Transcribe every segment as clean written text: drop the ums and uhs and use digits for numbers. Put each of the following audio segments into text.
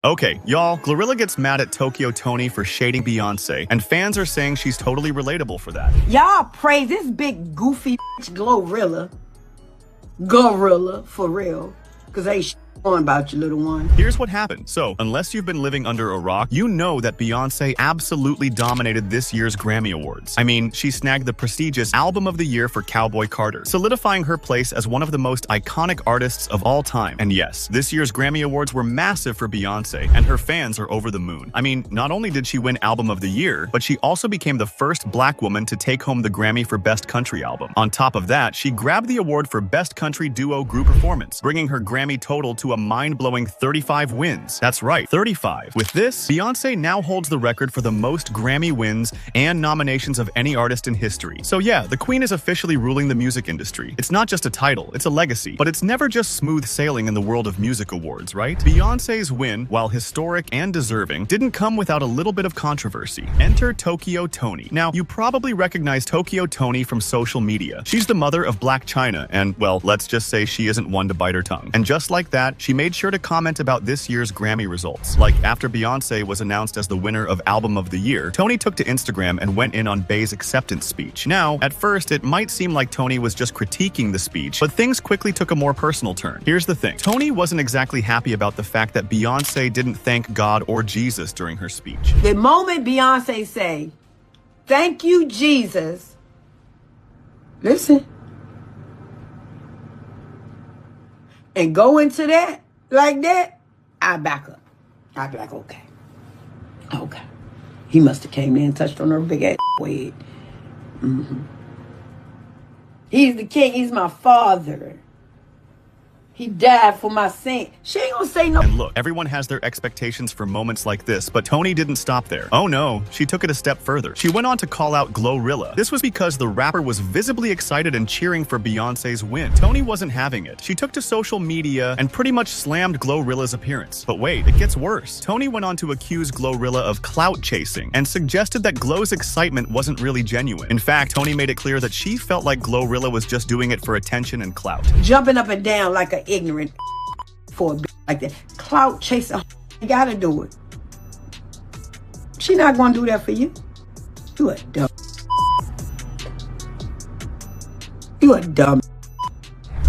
Okay, y'all, Glorilla gets mad at Tokyo Toni for shading Beyonce, and fans are saying she's totally relatable for that. Y'all praise this big goofy Glorilla. Gorilla, for real. Cause they on about you, little one. Here's what happened. So, unless you've been living under a rock, you know that Beyonce absolutely dominated this year's Grammy Awards. I mean, she snagged the prestigious Album of the Year for Cowboy Carter, solidifying her place as one of the most iconic artists of all time. And yes, this year's Grammy Awards were massive for Beyonce, and her fans are over the moon. I mean, not only did she win Album of the Year, but she also became the first Black woman to take home the Grammy for Best Country Album. On top of that, she grabbed the award for Best Country Duo Group Performance, bringing her Grammy total to a mind-blowing 35 wins. That's right, 35. With this, Beyonce now holds the record for the most Grammy wins and nominations of any artist in history. So yeah, the Queen is officially ruling the music industry. It's not just a title, it's a legacy. But it's never just smooth sailing in the world of music awards, right? Beyonce's win, while historic and deserving, didn't come without a little bit of controversy. Enter Tokyo Toni. Now, you probably recognize Tokyo Toni from social media. She's the mother of Black China, and well, let's just say she isn't one to bite her tongue. And just like that, she made sure to comment about this year's Grammy results. Like, after Beyonce was announced as the winner of Album of the Year, Toni took to Instagram and went in on Bey's acceptance speech. Now, at first, it might seem like Toni was just critiquing the speech, but things quickly took a more personal turn. Here's the thing. Toni wasn't exactly happy about the fact that Beyonce didn't thank God or Jesus during her speech. The moment Beyonce say, "Thank you, Jesus," listen, and go into that like that, I back up. I be like, okay. He must have came in and touched on her big ass head. He's the king. He's my father. He died for my sin. She ain't gonna say no. And look, everyone has their expectations for moments like this, but Toni didn't stop there. Oh no, she took it a step further. She went on to call out Glorilla. This was because the rapper was visibly excited and cheering for Beyonce's win. Toni wasn't having it. She took to social media and pretty much slammed Glorilla's appearance. But wait, it gets worse. Toni went on to accuse Glorilla of clout chasing and suggested that Glow's excitement wasn't really genuine. In fact, Toni made it clear that she felt like Glorilla was just doing it for attention and clout. Jumping up and down like a ignorant for a like that. Clout chaser, you gotta do it. She not gonna do that for you. You a dumb. You a dumb.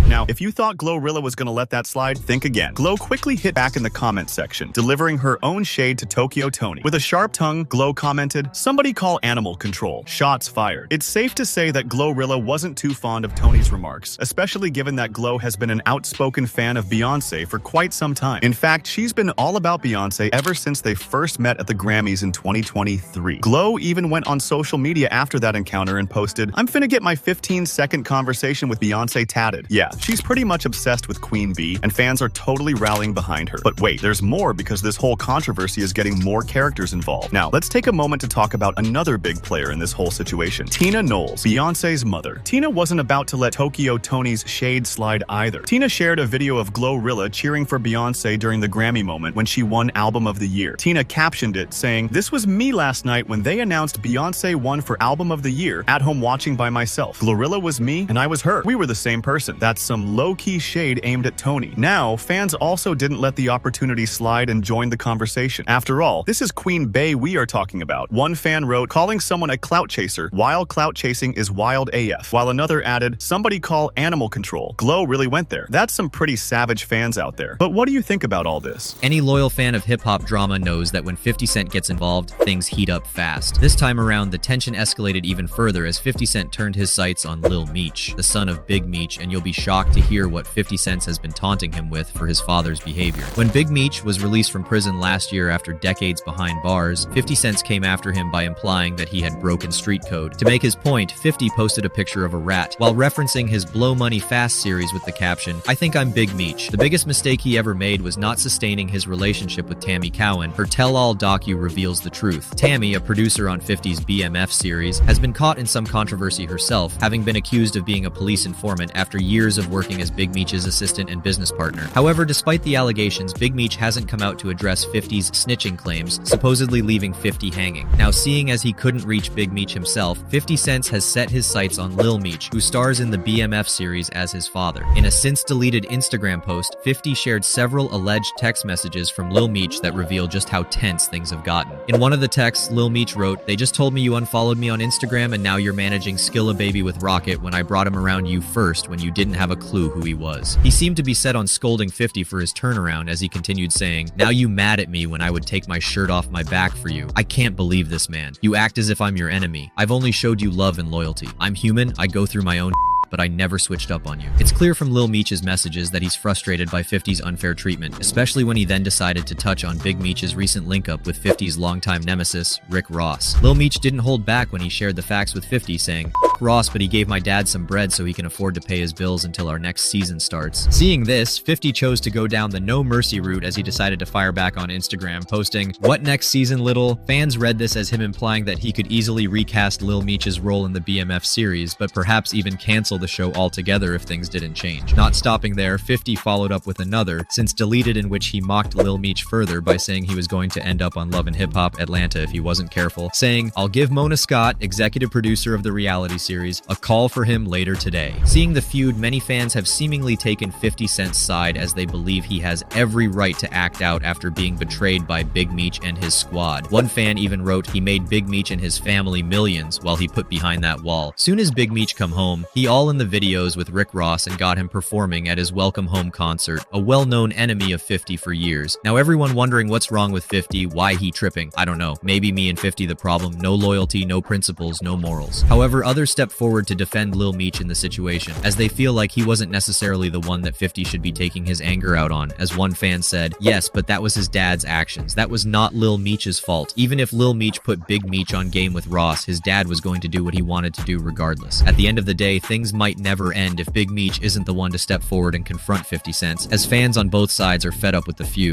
Now, if you thought Glorilla was gonna let that slide, think again. Glow quickly hit back in the comment section, delivering her own shade to Tokyo Toni. With a sharp tongue, Glow commented, "Somebody call animal control. Shots fired." It's safe to say that Glorilla wasn't too fond of Toni's remarks, especially given that Glow has been an outspoken fan of Beyonce for quite some time. In fact, she's been all about Beyonce ever since they first met at the Grammys in 2023. Glow even went on social media after that encounter and posted, "I'm finna get my 15-second conversation with Beyonce tatted." Yeah, she's pretty much obsessed with Queen Bey, and fans are totally rallying behind her. But wait, there's more, because this whole controversy is getting more characters involved. Now, let's take a moment to talk about another big player in this whole situation. Tina Knowles, Beyonce's mother. Tina wasn't about to let Tokyo Toni's shade slide either. Tina shared a video of Glorilla cheering for Beyonce during the Grammy moment when she won Album of the Year. Tina captioned it, saying, "This was me last night when they announced Beyonce won for Album of the Year, at home watching by myself. Glorilla was me, and I was her. We were the same person." That's some low-key shade aimed at Toni. Now, fans also didn't let the opportunity slide and joined the conversation. After all, this is Queen Bey we are talking about. One fan wrote, "Calling someone a clout chaser while clout chasing is wild AF," while another added, "Somebody call animal control." Glow really went there. That's some pretty savage fans out there. But what do you think about all this? Any loyal fan of hip-hop drama knows that when 50 Cent gets involved, things heat up fast. This time around, the tension escalated even further as 50 Cent turned his sights on Lil Meech, the son of Big Meech, and you'll be shocked to hear what 50 Cent has been taunting him with for his father's behavior. When Big Meech was released from prison last year after decades behind bars, 50 Cent came after him by implying that he had broken street code. To make his point, 50 posted a picture of a rat, while referencing his Blow Money Fast series with the caption, "I think I'm Big Meech. The biggest mistake he ever made was not sustaining his relationship with Tammy Cowan. Her tell-all docu reveals the truth." Tammy, a producer on 50's BMF series, has been caught in some controversy herself, having been accused of being a police informant after years of working working as Big Meech's assistant and business partner. However, despite the allegations, Big Meech hasn't come out to address 50's snitching claims, supposedly leaving 50 hanging. Now, seeing as he couldn't reach Big Meech himself, 50 Cent has set his sights on Lil Meech, who stars in the BMF series as his father. In a since-deleted Instagram post, 50 shared several alleged text messages from Lil Meech that reveal just how tense things have gotten. In one of the texts, Lil Meech wrote, "They just told me you unfollowed me on Instagram and now you're managing Skilla Baby with Rocket when I brought him around you first when you didn't have a clue who he was." He seemed to be set on scolding 50 for his turnaround as he continued saying, "Now you mad at me when I would take my shirt off my back for you. I can't believe this, man. You act as if I'm your enemy. I've only showed you love and loyalty. I'm human, I go through my own but I never switched up on you." It's clear from Lil Meech's messages that he's frustrated by 50's unfair treatment, especially when he then decided to touch on Big Meech's recent link-up with 50's longtime nemesis, Rick Ross. Lil Meech didn't hold back when he shared the facts with 50, saying, "Ross, but he gave my dad some bread so he can afford to pay his bills until our next season starts." Seeing this, 50 chose to go down the no mercy route as he decided to fire back on Instagram, posting, "What next season, little?" Fans read this as him implying that he could easily recast Lil Meech's role in the BMF series, but perhaps even cancel the show altogether if things didn't change. Not stopping there, 50 followed up with another, since deleted, in which he mocked Lil Meech further by saying he was going to end up on Love and Hip Hop Atlanta if he wasn't careful, saying, "I'll give Mona Scott, executive producer of the reality series, a call for him later today." Seeing the feud, many fans have seemingly taken 50 Cent's side as they believe he has every right to act out after being betrayed by Big Meech and his squad. One fan even wrote he made Big Meech and his family millions while he put behind that wall. Soon as Big Meech come home, he all in the videos with Rick Ross and got him performing at his Welcome Home concert, a well-known enemy of 50 for years. Now everyone wondering what's wrong with 50, why he tripping? I don't know. Maybe me and 50 the problem, no loyalty, no principles, no morals. However, others step forward to defend Lil Meech in the situation, as they feel like he wasn't necessarily the one that 50 should be taking his anger out on. As one fan said, "Yes, but that was his dad's actions. That was not Lil Meech's fault. Even if Lil Meech put Big Meech on game with Ross, his dad was going to do what he wanted to do regardless." At the end of the day, things might never end if Big Meech isn't the one to step forward and confront 50 Cent, as fans on both sides are fed up with the feud.